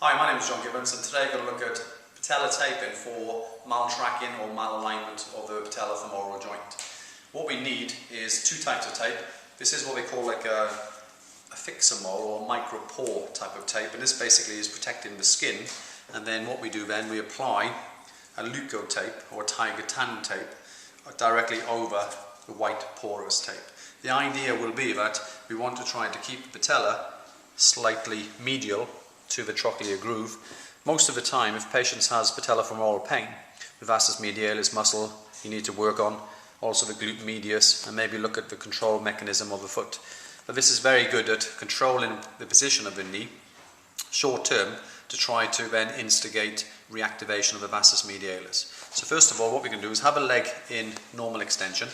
Hi, my name is John Gibbons, and today I'm going to look at patella taping for maltracking or malalignment of the patellofemoral joint. What we need is two types of tape. This is what we call like a fixamol or micro pore type of tape, and this basically is protecting the skin. And then what we do then, we apply a leuco tape or tiger tan tape directly over the white porous tape. The idea will be that we want to try to keep the patella slightly medial to the trochlear groove. Most of the time, if patients has patellofemoral pain, the vastus medialis muscle you need to work on, also the glute medius, and maybe look at the control mechanism of the foot. But this is very good at controlling the position of the knee short term to try to then instigate reactivation of the vastus medialis. So first of all, what we can do is have a leg in normal extension,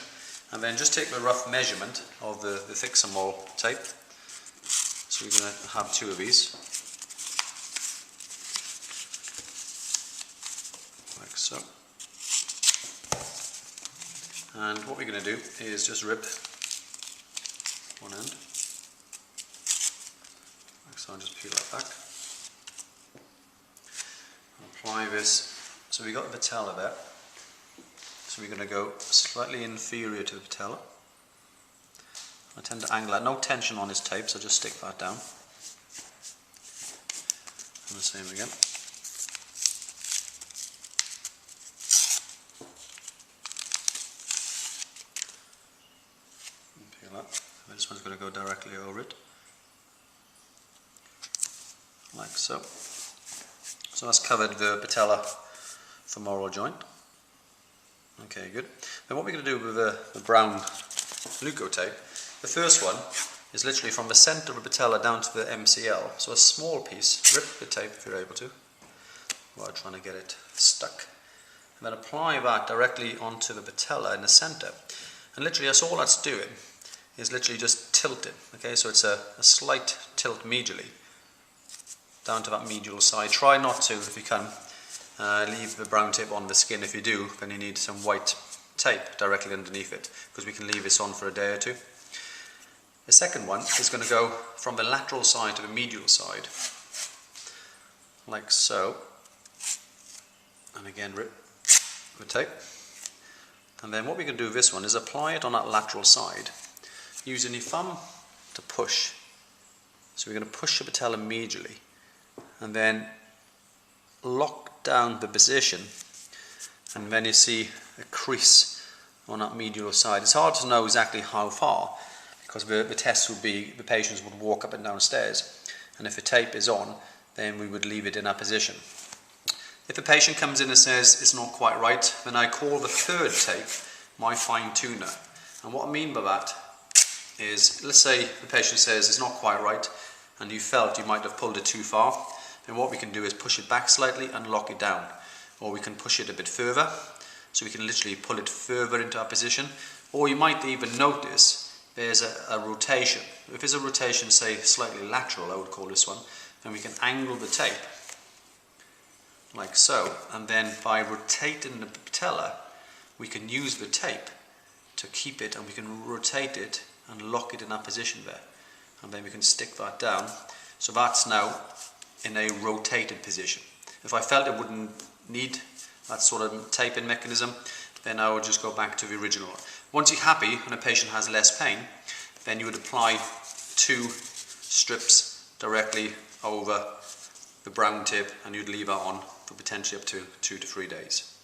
and then just take the rough measurement of the fixamol tape. So we're going to have two of these, like so. And what we're going to do is just rip one end, like so, and just peel that back. And apply this. So we got the patella there. So we're going to go slightly inferior to the patella. I tend to angle that. No tension on this tape, so just stick that down. And the same again. And peel that. And this one's going to go directly over it. Like so. So that's covered the patellofemoral joint. Okay, good. Then what we're going to do with the brown leuco tape, the first one is literally from the centre of the patella down to the MCL. So a small piece, rip the tape if you're able to, while trying to get it stuck. And then apply that directly onto the patella in the centre. And literally that's all that's doing, is literally just tilting. Okay, so it's a slight tilt medially, down to that medial side. Try not to, if you can, leave the brown tape on the skin. If you do, then you need some white tape directly underneath it, because we can leave this on for a day or two. The second one is going to go from the lateral side to the medial side, like so. And again, rip the tape. And then what we can do with this one is apply it on that lateral side, using your thumb to push. So we're going to push the patella medially, and then lock down the position, and then you see a crease on that medial side. It's hard to know exactly how far, because the test would be the patients would walk up and down stairs, and if the tape is on, then we would leave it in that position. If the patient comes in and says it's not quite right, then I call the third tape my fine tuner. And what I mean by that is, let's say the patient says it's not quite right and you felt you might have pulled it too far, then what we can do is push it back slightly and lock it down. Or we can push it a bit further, so we can literally pull it further into our position. Or you might even notice there's a rotation. If there's a rotation, say slightly lateral, I would call this one, then we can angle the tape, like so. And then by rotating the patella, we can use the tape to keep it, and we can rotate it and lock it in that position there. And then we can stick that down. So that's now in a rotated position. If I felt it wouldn't need that sort of taping mechanism, then I would just go back to the original. Once you're happy and a patient has less pain, then you would apply two strips directly over the brown tip, and you'd leave that on for potentially up to 2 to 3 days.